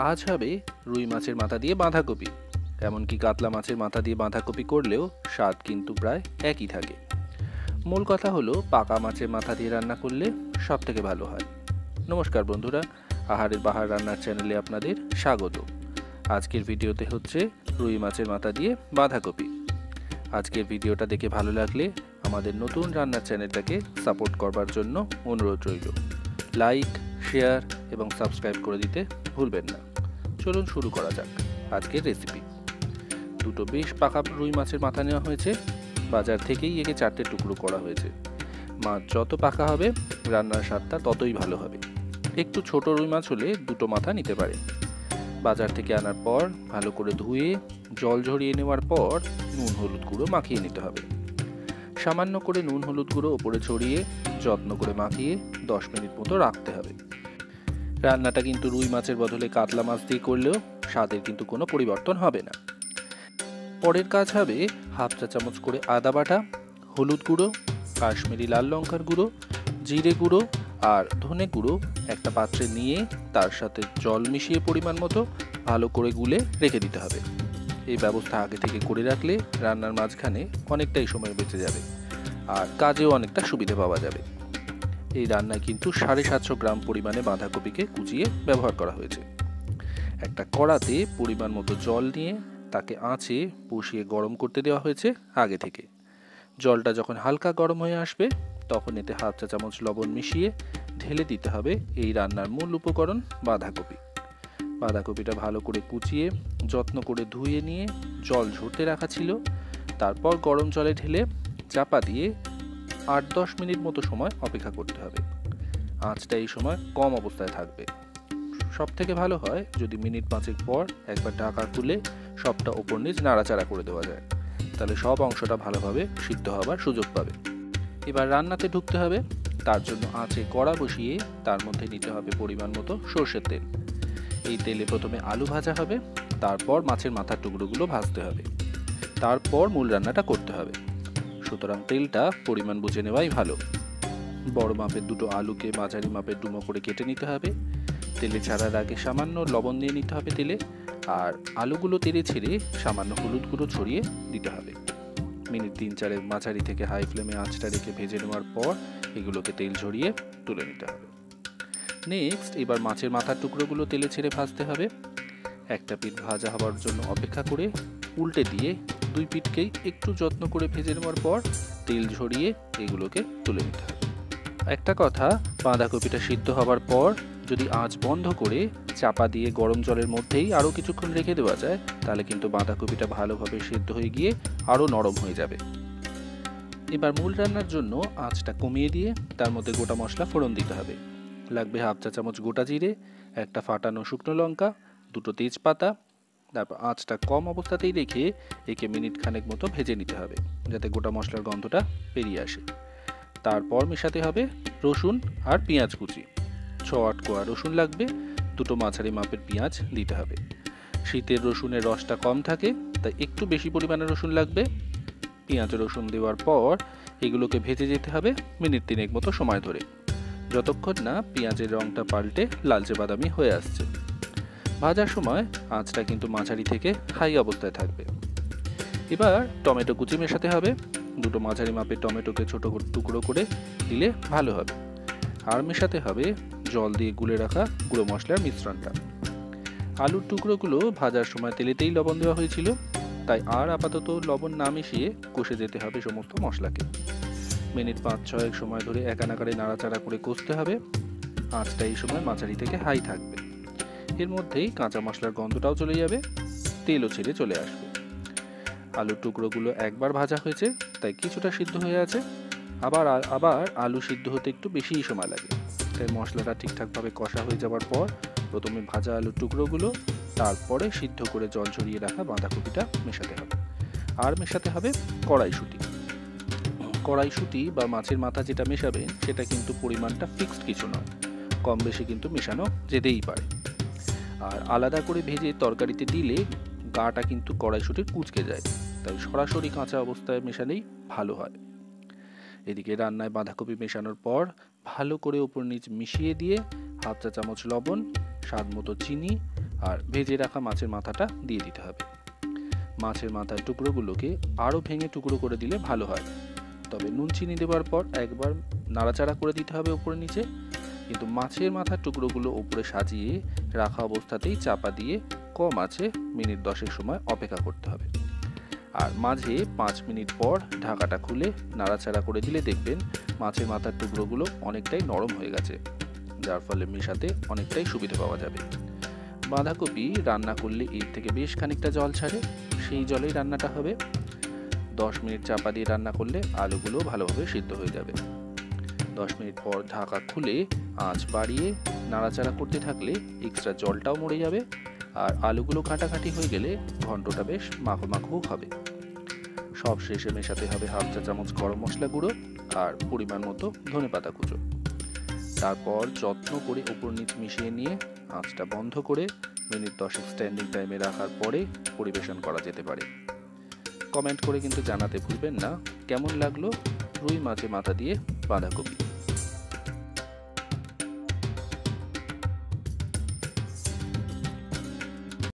আজ হবে রুই মাছের মাথা দিয়ে বাঁধাকপি। এমনকি কাতলা মাছের মাথা দিয়ে বাঁধাকপি করলেও স্বাদ কিন্তু প্রায় একই থাকে। মূল কথা হলো পাকা মাছের মাথা দিয়ে রান্না করলে সব থেকে ভালো হয়। নমস্কার বন্ধুরা, আহারের বাহার রান্নার চ্যানেলে আপনাদের স্বাগত। আজকের ভিডিওতে হচ্ছে রুই মাছের মাথা দিয়ে বাঁধাকপি। আজকের ভিডিওটা দেখে ভালো লাগলে আমাদের নতুন রান্নার চ্যানেলটাকে সাপোর্ট করবার জন্য অনুরোধ রইল। লাইক, শেয়ার এবং সাবস্ক্রাইব করে দিতে ভুলবেন না। চলুন শুরু করা যাক আজকের রেসিপি। দুটো বেশ পাকা রুই মাছের মাথা নেওয়া হয়েছে। বাজার থেকেই একে 4টে টুকরো করা হয়েছে। মাছ যত পাকা হবে রান্নার স্বাদটা ততই ভালো হবে। একটু ছোট রুই মাছ হলে দুটো মাথা নিতে পারে। বাজার থেকে আনার পর ভালো করে ধুয়ে জল ঝরিয়ে নেওয়ার পর নুন হলুদ গুঁড়ো মাখিয়ে নিতে হবে। সামান্য করে নুন হলুদ গুঁড়ো ওপরে ছড়িয়ে যত্ন করে মাখিয়ে 10 মিনিট মতো রাখতে হবে। রান্নাটা কিন্তু রুই মাছের বদলে কাতলা মাছ দিয়ে করলেও স্বাদের কিন্তু কোনো পরিবর্তন হবে না। পরের কাজ হবে হাফ চা চামচ করে আদা বাটা, হলুদ গুঁড়ো, কাশ্মীরি লাল লঙ্কার গুঁড়ো, জিরে গুঁড়ো আর ধনে গুঁড়ো একটা পাত্রে নিয়ে তার সাথে জল মিশিয়ে পরিমাণ মতো ভালো করে গুলে রেখে দিতে হবে। এই ব্যবস্থা আগে থেকে করে রাখলে রান্নার মাঝখানে অনেকটাই সময় বেঁচে যাবে আর কাজেও অনেকটা সুবিধা পাওয়া যাবে। এই রান্নায় কিন্তু 750 গ্রাম পরিমাণে বাঁধাকপিকে কুচিয়ে ব্যবহার করা হয়েছে। একটা কড়াতে পরিমাণ মতো জল নিয়ে তাকে আঁচে বসিয়ে গরম করতে দেওয়া হয়েছে আগে থেকে। জলটা যখন হালকা গরম হয়ে আসবে তখন এতে হাফ চা চামচ লবণ মিশিয়ে ঢেলে দিতে হবে এই রান্নার মূল উপকরণ বাঁধাকপি। বাঁধাকপিটা ভালো করে কুচিয়ে যত্ন করে ধুয়ে নিয়ে জল ঝরতে রাখা ছিল। তারপর গরম জলে ঢেলে চাপা দিয়ে 8-10 মিনিট মতো সময় অপেক্ষা করতে হবে। আঁচটা এই সময় কম অবস্থায় থাকবে। সব থেকে ভালো হয় যদি মিনিট 5 পর একবার ঢাকা খুলে সবটা ওপর নিচ নাড়াচাড়া করে দেওয়া যায়, তাহলে সব অংশটা ভালোভাবে সিদ্ধ হবার সুযোগ পাবে। এবার রান্নাতে ঢুকতে হবে। তার জন্য আঁচে কড়া বসিয়ে তার মধ্যে নিতে হবে পরিমাণ মতো সর্ষের তেল। এই তেলে প্রথমে আলু ভাজা হবে, তারপর মাছের মাথার টুকরোগুলো ভাজতে হবে, তারপর মূল রান্নাটা করতে হবে। সুতরাং তেলটা পরিমাণ বুঝে নেওয়াই ভালো। বড় মাপের দুটো আলুকে মাঝারি মাপের ডুমো করে কেটে নিতে হবে। তেলে ছাড়ার আগে সামান্য লবণ দিয়ে নিতে হবে তেলে, আর আলুগুলো তেলে ছেড়ে সামান্য হলুদ গুঁড়ো ছড়িয়ে দিতে হবে। মিনিট 3-4 মাঝারি থেকে হাই ফ্লেমে আঁচটা রেখে ভেজে নেওয়ার পর এগুলোকে তেল ঝরিয়ে তুলে নিতে হবে। নেক্সট এবার মাছের মাথার টুকরোগুলো তেলে ছেড়ে ভাজতে হবে। একটা পিঠ ভাজা হওয়ার জন্য অপেক্ষা করে উল্টে দিয়ে দুই পিঠকেই একটু যত্ন করে ভেজে নেওয়ার পর তেল ঝরিয়ে এগুলোকে তুলে নিতে হবে। একটা কথা, বাঁধাকপিটা সিদ্ধ হওয়ার পর যদি আঁচ বন্ধ করে চাপা দিয়ে গরম জলের মধ্যেই আরও কিছুক্ষণ রেখে দেওয়া যায় তাহলে কিন্তু বাঁধাকপিটা ভালোভাবে সিদ্ধ হয়ে গিয়ে আরও নরম হয়ে যাবে। এবার মূল রান্নার জন্য আঁচটা কমিয়ে দিয়ে তার মধ্যে গোটা মশলা ফোড়ন দিতে হবে। লাগবে হাফ চা চামচ গোটা জিরে, একটা ফাটানো শুকনো লঙ্কা, দুটো তেজপাতা। তারপর আঁচটা কম অবস্থাতেই রেখে একে মিনিট খানেক মতো ভেজে নিতে হবে যাতে গোটা মশলার গন্ধটা বেরিয়ে আসে। তারপর মেশাতে হবে রসুন আর পেঁয়াজ কুচি। 6-8 কোয়া রসুন লাগবে, দুটো মাঝারি মাপের পেঁয়াজ দিতে হবে। শীতের রসুনের রসটা কম থাকে তাই একটু বেশি পরিমাণে রসুন লাগবে। পেঁয়াজ রসুন দেওয়ার পর এগুলোকে ভেজে যেতে হবে মিনিট 3 মতো সময় ধরে, যতক্ষণ না পেঁয়াজের রঙটা পাল্টে লালচে বাদামি হয়ে আসছে। ভাজার সময় আঁচটা কিন্তু মাঝারি থেকে হাই অবস্থায় থাকবে। এবার টমেটো কুচি মেশাতে হবে। দুটো মাঝারি মাপের টমেটোকে ছোট টুকরো করে দিলে ভালো হবে। আর মেশাতে হবে জল দিয়ে গুলে রাখা গুঁড়ো মশলার মিশ্রণটা। আলুর টুকরোগুলো ভাজার সময় তেলেতেই লবণ দেওয়া হয়েছিল, তাই আর আপাতত লবণ না মিশিয়ে কষে যেতে হবে সমস্ত মশলাকে। মিনিট 5-6 সময় ধরে একানাকারে নাড়াচাড়া করে কষতে হবে। আঁচটা এই সময় মাঝারি থেকে হাই থাকবে। এর মধ্যেই কাঁচা মশলার গন্ধটাও চলে যাবে, তেলও ছেড়ে চলে আসবে। আলুর টুকরোগুলো একবার ভাজা হয়েছে তাই কিছুটা সিদ্ধ হয়ে আছে। আবার আলু সিদ্ধ হতে একটু বেশিই সময় লাগে, তাই মশলাটা ঠিকঠাকভাবে কষা হয়ে যাওয়ার পর প্রথমে ভাজা আলুর টুকরোগুলো, তারপরে সিদ্ধ করে জল ঝরিয়ে রাখা বাঁধাকপিটা মেশাতে হবে। আর মেশাতে হবে কড়াইশুঁটি। কড়াইশুঁটি বা মাছের মাথা যেটা মেশাবেন সেটা কিন্তু পরিমাণটা ফিক্সড কিছু নয়, কম বেশি কিন্তু মেশানো যেতেই পারে। আর আলাদা করে ভেজে তরকারিতে দিলে গাটা কিন্তু কড়াইশুঁটির কুঁচকে যায়, তাই সরাসরি কাঁচা অবস্থায় মেশালেই ভালো হয়। এদিকে রান্নায় বাঁধাকপি মেশানোর পর ভালো করে উপর নিচ মিশিয়ে দিয়ে হাফ চা চামচ লবণ, স্বাদ মতো চিনি আর ভেজে রাখা মাছের মাথাটা দিয়ে দিতে হবে। মাছের মাথার টুকরোগুলোকে আরও ভেঙে টুকরো করে দিলে ভালো হয়। তবে নুন চিনি দেওয়ার পর একবার নাড়াচাড়া করে দিতে হবে উপরে নিচে, কিন্তু মাছের মাথার টুকরোগুলো উপরে সাজিয়ে রাখা অবস্থাতেই চাপা দিয়ে কম আঁচে মিনিট 10 সময় অপেক্ষা করতে হবে। আর মাঝে 5 মিনিট পর ঢাকাটা খুলে নাড়াচাড়া করে দিলে দেখবেন মাছের মাথার টুকরোগুলো অনেকটাই নরম হয়ে গেছে, যার ফলে মেশাতে অনেকটাই সুবিধা পাওয়া যাবে। বাঁধাকপি রান্না করলে এর থেকে বেশ খানিকটা জল ছাড়ে, সেই জলেই রান্নাটা হবে। 10 মিনিট চাপা দিয়ে রান্না করলে আলুগুলো ভালোভাবে সিদ্ধ হয়ে যাবে। 10 মিনিট পর ঢাকা খুলে আঁচ বাড়িয়ে নাড়াচাড়া করতে থাকলে এক্সট্রা জলটাও মরে যাবে, আর আলুগুলো ঘাঁটাঘাঁটি হয়ে গেলে ঘন্টটা বেশ মাখো মাখো হবে। সব শেষে মেশাতে হবে হাফ চা চামচ গরম মশলা গুঁড়ো আর পরিমাণ মতো ধনেপাতা কুচো। তারপর যত্ন করে উপর নিচ মিশিয়ে নিয়ে আঁচটা বন্ধ করে মিনিট 10 স্ট্যান্ডিং টাইমে রাখার পরে পরিবেশন করা যেতে পারে। কমেন্ট করে কিন্তু জানাতে ভুলবেন না কেমন লাগলো রুই মাছের মাথা দিয়ে বাঁধাকপি।